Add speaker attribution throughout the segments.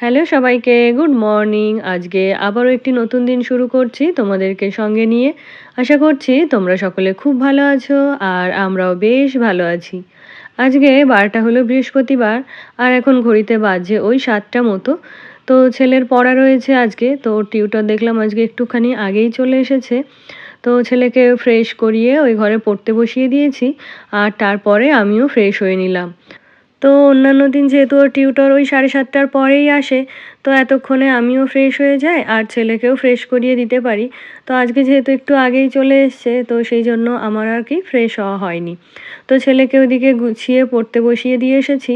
Speaker 1: Hello সবাইকে, good morning. আজকে আবারও একটি নতুন দিন শুরু করছি তোমাদেরকে সঙ্গে নিয়ে। আশা করছি তোমরা সকলে খুব ভালো আছো আর আমরাও বেশ ভালো আছি। আজকে বারটা হলো বৃহস্পতিবার আর এখন ঘড়িতে বাজে ওই ৭টা মতো। তো ছেলের পড়া রয়েছে আজকে, তো ওর টিউটর দেখলাম আজকে একটুখানি আগেই চলে এসেছে। তো ছেলেকে ফ্রেশ করিয়ে ওই ঘরে পড়তে বসিয়ে দিয়েছি আর তারপরে আমিও ফ্রেশ হয়ে নিলাম। তো অন্যান্য দিন যেহেতু ওর টিউটর ওই ৭:৩০টার পরেই আসে, তো এতক্ষণে আমিও ফ্রেশ হয়ে যাই আর ছেলেকেও ফ্রেশ করিয়ে দিতে পারি। তো আজকে যেহেতু একটু আগেই চলে এসছে, তো সেই জন্য আমার আর কি ফ্রেশ হওয়া হয়নি। তো ছেলেকে ওদিকে গুছিয়ে পড়তে বসিয়ে দিয়ে এসেছি।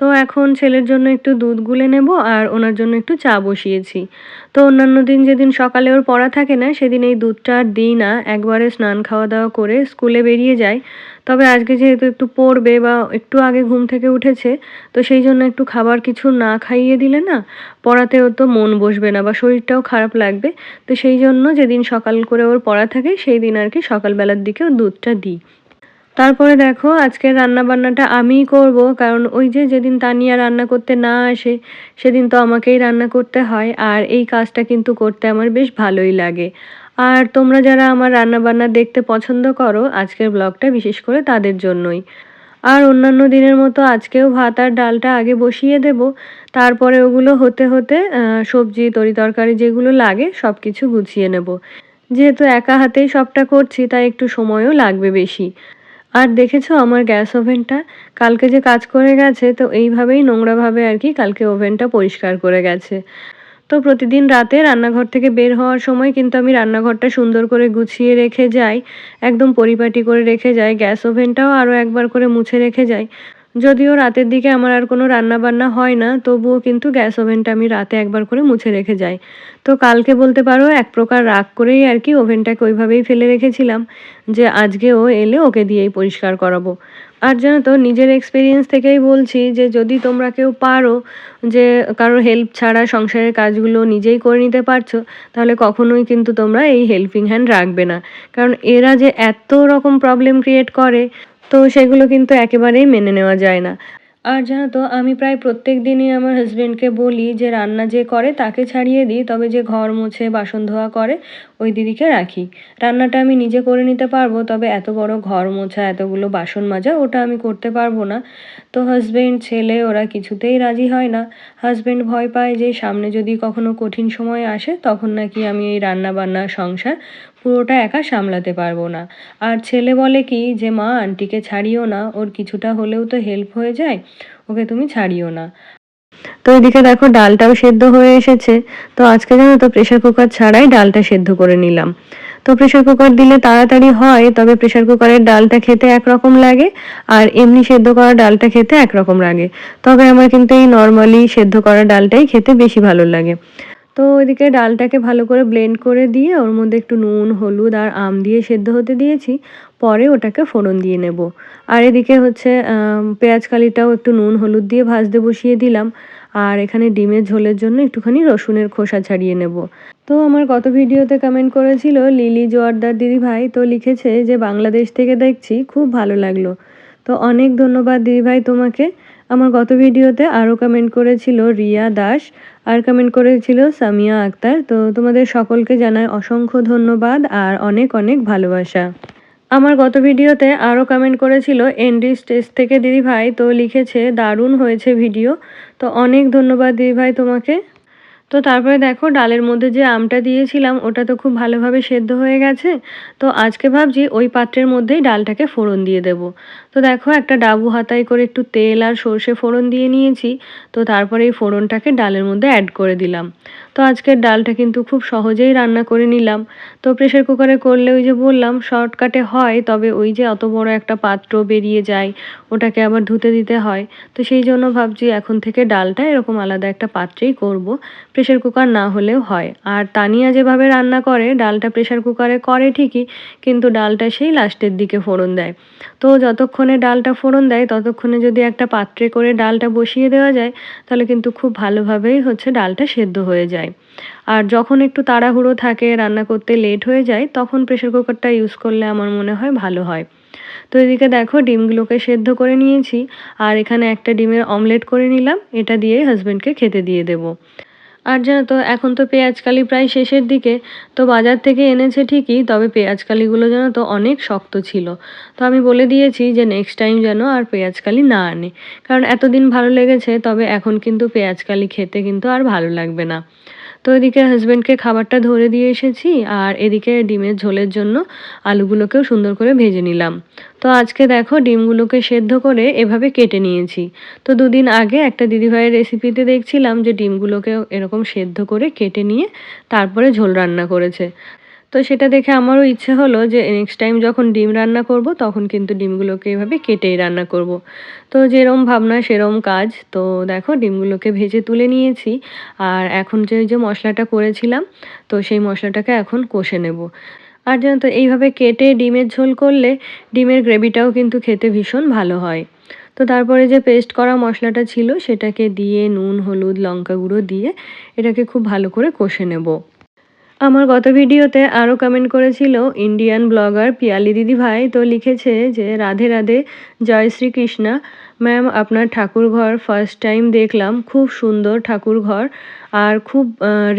Speaker 1: তো এখন ছেলের জন্য একটু দুধ গুলে নেব আর ওনার জন্য একটু চা বসিয়েছি। তো অন্যান্য দিন যেদিন সকালে ওর পড়া থাকে না, সেদিন এই দুধটা আর দিই না, একবারে স্নান খাওয়া দাওয়া করে স্কুলে বেরিয়ে যায়। তবে আজকে যেহেতু একটু পড়বে বা একটু আগে ঘুম থেকে উঠেছে, তো সেই জন্য একটু খাবার কিছু না খাইয়ে দিলে না পড়াতেও তো মন বসবে না বা শরীরটাও খারাপ লাগবে। তো সেই জন্য যেদিন সকাল করে ওর পড়া থাকে সেই দিন আর কি সকালবেলার দিকে ওর দুধটা দিই। তারপরে দেখো আজকের রান্নাবান্নাটা আমিই করব, কারণ ওই যে যেদিন তানিয়া রান্না করতে না আসে সেদিন তো আমাকেই রান্না করতে হয় আর এই কাজটা কিন্তু করতে আমার বেশ ভালোই লাগে। আর তোমরা যারা আমার রান্নাবান্না দেখতে পছন্দ করো, আজকের ব্লগটা বিশেষ করে তাদের জন্যই। আর অন্যান্য দিনের মতো আজকেও ভাত আর ডালটা আগে বসিয়ে দেব। তারপরে ওগুলো হতে হতে সবজি তরিতরকারি যেগুলো লাগে সব কিছু গুছিয়ে নেব। যেহেতু একা হাতেই সবটা করছি তাই একটু সময়ও লাগবে বেশি। আর দেখেছো আমার গ্যাস ওভেনটা কালকে যে কাজ করে গেছে, তো এইভাবেই নোংরাভাবে আর কি কালকে ওভেনটা পরিষ্কার করে গেছে। তো প্রতিদিন রাতে রান্নাঘর থেকে বের হওয়ার সময় কিন্তু আমি রান্নাঘরটা সুন্দর করে গুছিয়ে রেখে যাই, একদম পরিপাটি করে রেখে যাই। গ্যাস ওভেনটাও আরও একবার করে মুছে রেখে যাই। যদিও রাতের দিকে আমার আর কোনো রান্নাবান্না হয় না, তবুও কিন্তু গ্যাস ওভেনটা আমি রাতে একবার করে মুছে রেখে যাই। তো কালকে বলতে পারো এক প্রকার রাগ করেই আর কি ওভেনটাকে ওইভাবেই ফেলে রেখেছিলাম যে আজকে ও এলে ওকে দিয়েই পরিষ্কার করাবো। আর জানো তো নিজের এক্সপেরিয়েন্স থেকেই বলছি যে যদি তোমরা কেউ পারো যে কারোর হেল্প ছাড়া সংসারের কাজগুলো নিজেই করে নিতে পারছো, তাহলে কখনোই কিন্তু তোমরা এই হেল্পিং হ্যান্ড রাখবে না। কারণ এরা যে এত রকম প্রবলেম ক্রিয়েট করে, তো সেগুলো কিন্তু একেবারেই মেনে নেওয়া যায় না। আর জানো তো আমি প্রায় প্রত্যেক দিনই আমার হাসব্যান্ডকে বলি যে রান্না যে করে তাকে ছাড়িয়ে দিই, তবে যে ঘর মুছে বাসন ধোয়া করে ওই দিদিকে রাখি। রান্নাটা আমি নিজে করে নিতে পারবো, তবে এত বড় ঘর মোছা এতগুলো বাসন মাজা ওটা আমি করতে পারবো না। তো হাসব্যান্ড ছেলে ওরা কিছুতেই রাজি হয় না। হাসব্যান্ড ভয় পায় যে সামনে যদি কখনো কঠিন সময় আসে তখন নাকি আমি এই রান্না বান্না সংসার পুরোটা একা সামলাতে পারবো না। আর ছেলে বলে কি যে মা আন্টিকে ছাড়িও না, ওর কিছুটা হলেও তো হেল্প হয়ে যায়, ওকে তুমি ছাড়িও না। তো এদিকে দেখো ডালটাও সেদ্ধ হয়ে এসেছে। তো আজকে জানো তো প্রেসার কুকার ছাড়াই ডালটা সেদ্ধ করে নিলাম। তো প্রেসার কুকার দিলে তাড়াতাড়ি হয়, তবে প্রেসার কুকারের ডালটা খেতে একরকম লাগে আর এমনি সেদ্ধ করা ডালটা খেতে একরকম লাগে। তবে আমার কিন্তু এই নর্মালি সেদ্ধ করা ডালটাই খেতে বেশি ভালো লাগে। তো ওইদিকে ডালটাকে ভালো করে ব্লেন্ড করে দিয়ে ওর মধ্যে একটু নুন হলুদ আর আম দিয়ে সেদ্ধ হতে দিয়েছি। পরে ওটাকে ফোড়ন দিয়ে নেব। আর এদিকে হচ্ছে পেঁয়াজ কালিটাও একটু নুন হলুদ দিয়ে ভাজতে বসিয়ে দিলাম। আর এখানে ডিমের ঝোলের জন্য একটুখানি রসুনের খোসা ছাড়িয়ে নেব। তো আমার গত ভিডিওতে কমেন্ট করেছিল লিলি জোয়ারদার দিদিভাই, তো লিখেছে যে বাংলাদেশ থেকে দেখছি, খুব ভালো লাগলো। তো অনেক ধন্যবাদ দিদিভাই তোমাকে। আমার গত ভিডিওতে আরও কমেন্ট করেছিল রিয়া দাস আর কমেন্ট করেছিল সামিয়া আক্তার। তো তোমাদের সকলকে জানাই অসংখ্য ধন্যবাদ আর অনেক অনেক ভালোবাসা। আমার গত ভিডিওতে আরও কমেন্ট করেছিল এনডি স্টেজ থেকে দিদিভাই, তো লিখেছে দারুণ হয়েছে ভিডিও। তো অনেক ধন্যবাদ দিদিভাই তোমাকে। তো তারপরে দেখো ডালের মধ্যে যে আমটা দিয়েছিলাম ওটা তো খুব ভালোভাবে সেদ্ধ হয়ে গেছে। তো আজকে ভাবছি ওই পাত্রের মধ্যেই ডালটাকে ফোড়ন দিয়ে দেব। তো দেখো একটা ডাবু হাতায় করে একটু তেল আর সর্ষে ফোড়ন দিয়ে নিয়েছি। তো তারপরে এই ফোড়নটাকে ডালের মধ্যে অ্যাড করে দিলাম। তো আজকের ডালটা কিন্তু খুব সহজেই রান্না করে নিলাম। তো প্রেসার কুকারে করলে ওই যে বললাম শর্টকাটে হয়, তবে ওই যে অত বড় একটা পাত্র বেরিয়ে যায়, ওটাকে আবার ধুতে দিতে হয়। তো সেই জন্য ভাবছি এখন থেকে ডালটা এরকম আলাদা একটা পাত্রেই করব। প্রেসার কুকার না হলেও হয়। আর তানিয়া যেভাবে রান্না করে ডালটা প্রেসার কুকারে করে ঠিকই, কিন্তু ডালটা সেই লাস্টের দিকে ফোড়ন দেয়। তো যতক্ষণে ডালটা ফোড়ন দেয় ততক্ষণে যদি একটা পাত্রে করে ডালটা বসিয়ে দেওয়া যায়, তাহলে কিন্তু খুব ভালোভাবেই হচ্ছে ডালটা সেদ্ধ হয়ে যায়। আর যখন একটু তাড়াহুড়ো থাকে রান্না করতে লেট হয়ে যায়, তখন প্রেসার কুকারটা ইউজ করলে আমার মনে হয় ভালো হয়। তো এদিকে দেখো ডিমগুলোকে সেদ্ধ করে নিয়েছি আর এখানে একটা ডিমের অমলেট করে নিলাম, এটা দিয়ে হাজব্যান্ডকে খেতে দিয়ে দেবো। আর জানো তো এখন তো পেঁয়াজকালি প্রায় শেষের দিকে, তো বাজার থেকে এনেছে ঠিকই, তবে পেঁয়াজকালিগুলো জানো তো অনেক শক্ত ছিল। তো আমি বলে দিয়েছি যে নেক্সট টাইম যেন আর পেঁয়াজকালি না আনে, কারণ এতদিন ভালো লেগেছে, তবে এখন কিন্তু পেঁয়াজকালি খেতে কিন্তু আর ভালো লাগবে না। তো এদিকে হাজব্যান্ডকে খাবারটা ধরে দিয়ে এসেছি আর এদিকে ডিমের ঝোলের জন্য আলুগুলোকেও সুন্দর করে ভেজে নিলাম। তো আজকে দেখো ডিমগুলোকে সেদ্ধ করে এভাবে কেটে নিয়েছি। তো দুদিন আগে একটা দিদিভাইয়ের রেসিপিতে দেখছিলাম যে ডিমগুলোকে এরকম সেদ্ধ করে কেটে নিয়ে তারপরে ঝোল রান্না করেছে। তো সেটা দেখে আমারও ইচ্ছে হলো যে নেক্সট টাইম যখন ডিম রান্না করব তখন কিন্তু ডিমগুলোকে এভাবে কেটেই রান্না করব। তো যেরম ভাবনা সেরম কাজ। তো দেখো ডিমগুলোকে ভেজে তুলে নিয়েছি আর এখন যে মশলাটা করেছিলাম, তো সেই মশলাটাকে এখন কষে নেব। আর জানো তো এইভাবে কেটে ডিমের ঝোল করলে ডিমের গ্রেভিটাও কিন্তু খেতে ভীষণ ভালো হয়। তো তারপরে যে পেস্ট করা মশলাটা ছিল সেটাকে দিয়ে নুন, হলুদ, লঙ্কা গুঁড়ো দিয়ে এটাকে খুব ভালো করে কষে নেব। আমার গত ভিডিওতে আরও কমেন্ট করেছিল ইন্ডিয়ান ব্লগার পিয়ালি দিদিভাই, তো লিখেছে যে রাধে রাধে, জয় শ্রীকৃষ্ণা ম্যাম, আপনার ঠাকুরঘর ফার্স্ট টাইম দেখলাম, খুব সুন্দর ঠাকুরঘর আর খুব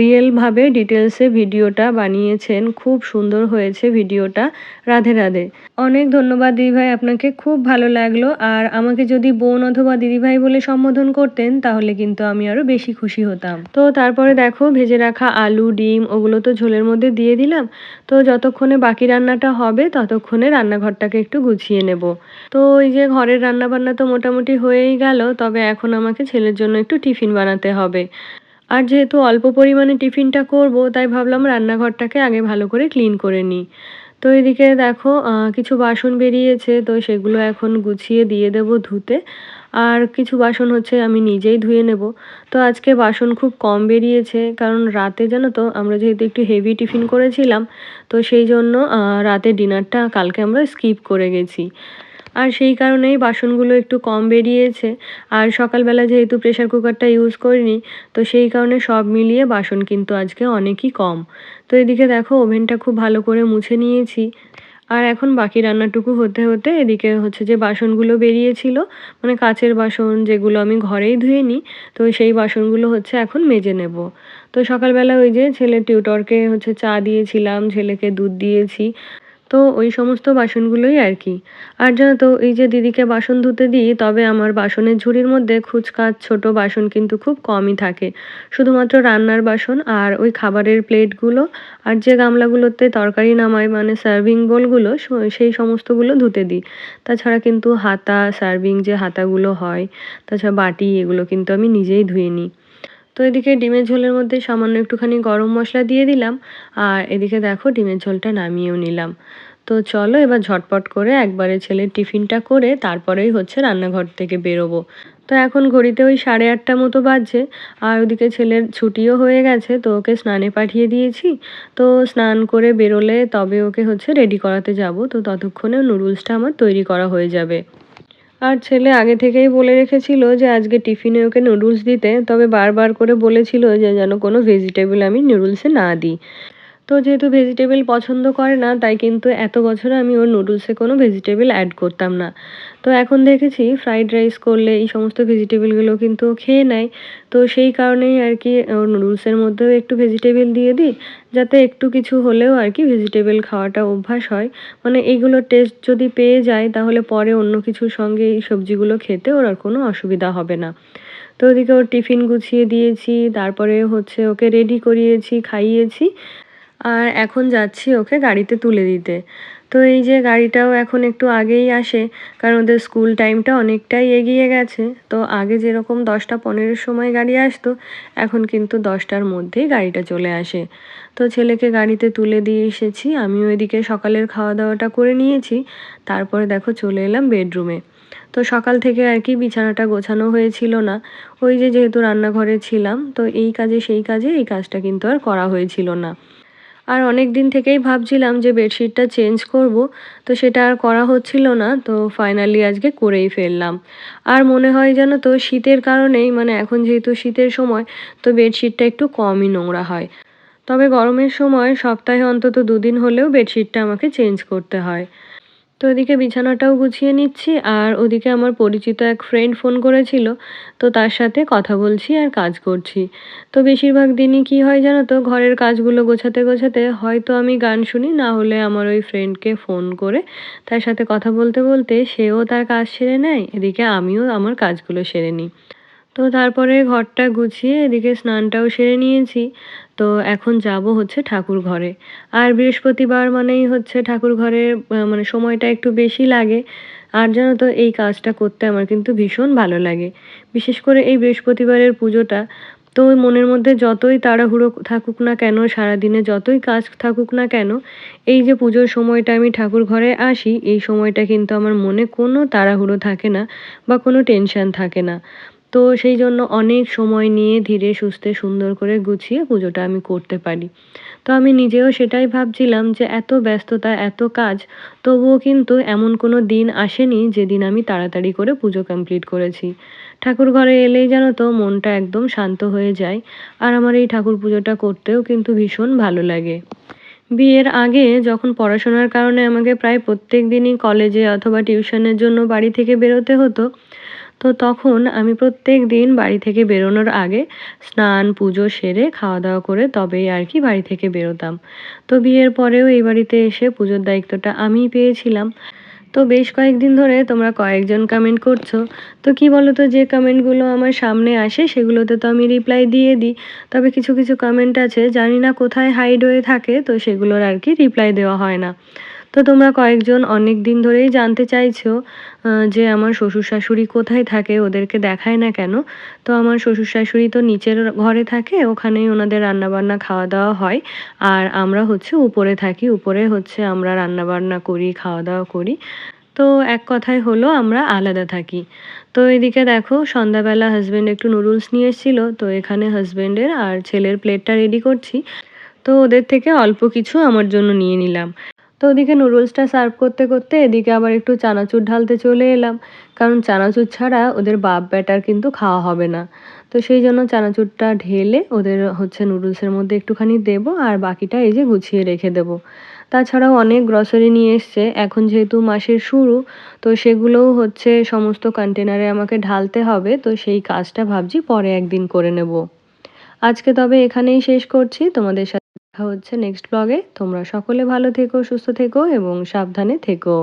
Speaker 1: রিয়েলভাবে ডিটেলসে ভিডিওটা বানিয়েছেন, খুব সুন্দর হয়েছে ভিডিওটা, রাধে রাধে। অনেক ধন্যবাদ দিদিভাই আপনাকে, খুব ভালো লাগলো। আর আমাকে যদি বোন অথবা দিদিভাই বলে সম্বোধন করতেন তাহলে কিন্তু আমি আরও বেশি খুশি হতাম। তো তারপরে দেখো ভেজে রাখা আলু, ডিম ওগুলো তো ঝোলের মধ্যে দিয়ে দিলাম। তো যতক্ষণে বাকি রান্নাটা হবে ততক্ষণে রান্নাঘরটাকে একটু গুছিয়ে নেব। তো এই যে ঘরের রান্নাবান্না তো মোটামুটি হয়েই গেল, তবে এখন আমাকে ছেলের জন্য একটু টিফিন বানাতে হবে। আর যেহেতু অল্প পরিমাণে টিফিনটা করব তাই ভাবলাম রান্নাঘরটাকে আগে ভালো করে ক্লিন করে নিই। তো এদিকে দেখো কিছু বাসন বেরিয়েছে, তো সেগুলো এখন গুছিয়ে দিয়ে দেবো ধুতে। আর কিছু বাসন হচ্ছে আমি নিজেই ধুয়ে নেব। তো আজকে বাসন খুব কম বেরিয়েছে, কারণ রাতে জানো তো আমরা যেহেতু একটু হেভি টিফিন করেছিলাম, তো সেই জন্য রাতে ডিনারটা কালকে আমরা স্কিপ করে গেছি। আর সেই কারণেই বাসনগুলো একটু কম বেরিয়েছে। আর সকালবেলা যেহেতু প্রেসার কুকারটা ইউজ করিনি, তো সেই কারণে সব মিলিয়ে বাসন কিন্তু আজকে অনেকই কম। তো এদিকে দেখো ওভেনটা খুব ভালো করে মুছে নিয়েছি। আর এখন বাকি রান্নাটুকু হতে হতে এদিকে হচ্ছে যে বাসনগুলো বেরিয়েছিল, মানে কাঁচের বাসন যেগুলো আমি ঘরেই ধুয়ে নিই, তো সেই বাসনগুলো হচ্ছে এখন মেজে নেব। তো সকালবেলা ওই যে ছেলের টিউটরকে হচ্ছে চা দিয়েছিলাম, ছেলেকে দুধ দিয়েছি, তো ওই সমস্ত বাসনগুলোই আর কি। আর জানো তো এই যে দিদিকে বাসন ধুতে দিই, তবে আমার বাসনের ঝুড়ির মধ্যে কুচকাচ ছোট বাসন কিন্তু খুব কমই থাকে, শুধুমাত্র রান্নার বাসন আর ওই খাবারের প্লেটগুলো আর যে গামলাগুলোতে তরকারি নামাই মানে সার্ভিং বোলগুলো, সেই সমস্তগুলো ধুতে দিই। তাছাড়া কিন্তু হাতা, সার্ভিং যে হাতাগুলো হয়, তাছাড়া বাটি, এগুলো কিন্তু আমি নিজেই ধুয়ে নিই। তো এদিকে ডিমের ঝোলের মধ্যে সামান্য একটুখানি গরম মশলা দিয়ে দিলাম আর এদিকে দেখো ডিমের ঝোলটা নামিয়েও নিলাম। তো চলো এবার ঝটপট করে একবারে ছেলের টিফিনটা করে তারপরেই হচ্ছে রান্নাঘর থেকে বেরোবো। তো এখন ঘড়িতে ওই 8:30 মতো বাজছে আর ওদিকে ছেলের ছুটিও হয়ে গেছে, তো ওকে স্নানে পাঠিয়ে দিয়েছি। তো স্নান করে বেরোলে তবে ওকে হচ্ছে রেডি করাতে যাব, তো ততক্ষণে নুডলসটা আমার তৈরি করা হয়ে যাবে। আর ছেলে আগে থেকেই বলে রেখেছিল যে আজকে টিফিনে ওকে নুডলস দিতে, তবে বারবার করে বলেছিল যে যেন কোনো ভেজিটেবল আমি নুডলসে না দিই। তো যেহেতু ভেজিটেবল পছন্দ করে না, তাই কিন্তু এত বছরে আমি ওর নুডলসে কোনো ভেজিটেবল অ্যাড করতাম না। তো এখন দেখেছি ফ্রাইড রাইস করলে এই সমস্ত ভেজিটেবলগুলো কিন্তু ও খেয়ে নেয়। তো সেই কারণেই আর কি ওর নুডলসের মধ্যেও একটু ভেজিটেবল দিয়ে দিই, যাতে একটু কিছু হলেও আর কি ভেজিটেবল খাওয়াটা অভ্যাস হয়। মানে এইগুলোর টেস্ট যদি পেয়ে যায় তাহলে পরে অন্য কিছুর সঙ্গে এই সবজিগুলো খেতে ওর আর কোনো অসুবিধা হবে না। তো ওদিকে ওর টিফিন গুছিয়ে দিয়েছি, তারপরে হচ্ছে ওকে রেডি করিয়েছি, খাইয়েছি। আর এখন যাচ্ছি ওকে গাড়িতে তুলে দিতে। তো এই যে গাড়িটাও এখন একটু আগেই আসে, কারণ ওদের স্কুল টাইমটা অনেকটাই এগিয়ে গেছে। তো আগে যেরকম 10টা 15-র সময় গাড়ি আসতো, এখন কিন্তু 10টার মধ্যেই গাড়িটা চলে আসে। তো ছেলেকে গাড়িতে তুলে দিয়ে এসেছি, আমিও এদিকে সকালের খাওয়া দাওয়াটা করে নিয়েছি। তারপরে দেখো চলে এলাম বেডরুমে। তো সকাল থেকে আর কি বিছানাটা গোছানো হয়েছিল না, ওই যে যেহেতু রান্নাঘরে ছিলাম, তো এই কাজে সেই কাজে এই কাজটা কিন্তু আর করা হয়েছিল না। আর অনেক দিন থেকেই ভাবছিলাম যে বেডশিটটা চেঞ্জ করব, তো সেটা আর করা হচ্ছিল না, তো ফাইনালি আজকে করেই ফেললাম। আর মনে হয় যেন তো শীতের কারণেই, মানে এখন যেহেতু শীতের সময়, তো বেডশিটটা একটু কমই নোংরা হয়। তবে গরমের সময় সপ্তাহে অন্তত 2 দিন হলেও বেডশিটটা আমাকে চেঞ্জ করতে হয়। তো এদিকে বিছানাটাও গুছিয়ে নিচ্ছি আর ওদিকে আমার পরিচিত এক ফ্রেন্ড ফোন করেছিল। তো তার সাথে কথা বলছি আর কাজ করছি। তো বেশিরভাগ দিনই কি হয় জানো তো, ঘরের কাজগুলো গোছাতে, গোছাতে হয়তো আমি গান শুনি, না হলে আমার ওই ফ্রেন্ডকে ফোন করে তার সাথে কথা বলতে, বলতে সেও তার কাজ সেরে নেয়, এদিকে আমিও আমার কাজগুলো সেরে নিই। তো তারপরে ঘরটা গুছিয়ে এদিকে স্নানটাও সেরে নিয়েছি। তো এখন যাবো হচ্ছে ঠাকুর ঘরে। আর বৃহস্পতিবার মানেই হচ্ছে ঠাকুর ঘরে মানে সময়টা একটু বেশি লাগে। আর জানো তো এই কাজটা করতে আমার কিন্তু ভীষণ ভালো লাগে। বিশেষ করে এই বৃহস্পতিবারের পুজোটা, তো মনের মধ্যে যতই তাড়াহুড়ো থাকুক না কেন, সারাদিনে যতই কাজ থাকুক না কেন, এই যে পুজোর সময়টা আমি ঠাকুর ঘরে আসি, এই সময়টা কিন্তু আমার মনে কোনো তাড়াহুড়ো থাকে না বা কোনো টেনশন থাকে না। তো সেই জন্য অনেক সময় নিয়ে ধীরে সুস্থে সুন্দর করে গুছিয়ে পুজোটা আমি করতে পারি। তো আমি নিজেও সেটাই ভাবছিলাম যে এত ব্যস্ততা, এত কাজ, তবুও কিন্তু এমন কোনো দিন আসেনি যেদিন আমি তাড়াতাড়ি করে পুজো কমপ্লিট করেছি। ঠাকুর ঘরে এলেই জানো তো মনটা একদম শান্ত হয়ে যায়। আর আমার এই ঠাকুর পুজোটা করতেও কিন্তু ভীষণ ভালো লাগে। বিয়ের আগে যখন পড়াশোনার কারণে আমাকে প্রায় প্রত্যেক দিনই কলেজে অথবা টিউশনের জন্য বাড়ি থেকে বেরোতে হতো, তো তখন আমি প্রত্যেকদিন বাড়ি থেকে বেরোনোর আগে স্নান, পুজো সেরে খাওয়া-দাওয়া করে তবেই আর কি বাড়ি থেকে বেরোতাম। তো বিয়ের পরেও এই বাড়িতে এসে পুজোর দায়িত্বটা আমিই পেয়েছিলাম। তো বেশ কয়েকদিন ধরে তোমরা কয়েকজন কমেন্ট করছো। তো কি বলো তো, যে কমেন্টগুলো আমার সামনে আসে সেগুলোতে তো আমি রিপ্লাই দিয়ে দিই। তবে কিছু, কিছু কমেন্ট আছে জানি না কোথায় হাইড হয়ে থাকে, তো সেগুলোর আর কি রিপ্লাই দেওয়া হয় না। তো তোমরা কয়েকজন অনেকদিন ধরেই জানতে চাইছো যে আমার শ্বশুর-শাশুড়ি কোথায় থাকে? ওদেরকে দেখায় না কেন? তো আমার শ্বশুর-শাশুড়ি তো নিচের ঘরে থাকে, ওখানেই ওনাদের রান্নাবান্না খাওয়া-দাওয়া হয়। আর আমরা হচ্ছে উপরে থাকি। উপরে হচ্ছে আমরা রান্নাবান্না করি, খাওয়া-দাওয়া করি। তো এক কথায় হলো আমরা আলাদা থাকি। তো এদিকে দেখো সন্ধ্যাবেলা হাসব্যান্ড একটু নুডলস নিয়ে এসেছিল। তো এখানে হাসব্যান্ডের আর ছেলের প্লেটটা রেডি করছি। তো ওদের থেকে অল্প কিছু আমার জন্য নিয়ে নিলাম। তো ওদিকে নুডলসটা সার্ভ করতে, করতে এদিকে আবার একটু চানাচুর ঢালতে চলে এলাম। কারণ চানাচুর ছাড়া ওদের বাপ ব্যাটার কিন্তু খাওয়া হবে না। তো সেই জন্য চানাচুরটা ঢেলে ওদের হচ্ছে নুডলসের মধ্যে একটুখানি দেবো আর বাকিটা এই যে গুছিয়ে রেখে দেবো। তাছাড়াও অনেক গ্রসারি নিয়ে এসছে। এখন যেহেতু মাসের শুরু, তো সেগুলোও হচ্ছে সমস্ত কন্টেনারে আমাকে ঢালতে হবে। তো সেই কাজটা ভাবছি পরে একদিন করে নেব। আজকে তবে এখানেই শেষ করছি। তোমাদের সাথে দেখা হচ্ছে নেক্সট ব্লগে। তোমরা সকলে ভালো থেকো, সুস্থ থেকো এবং সাবধানে থেকো।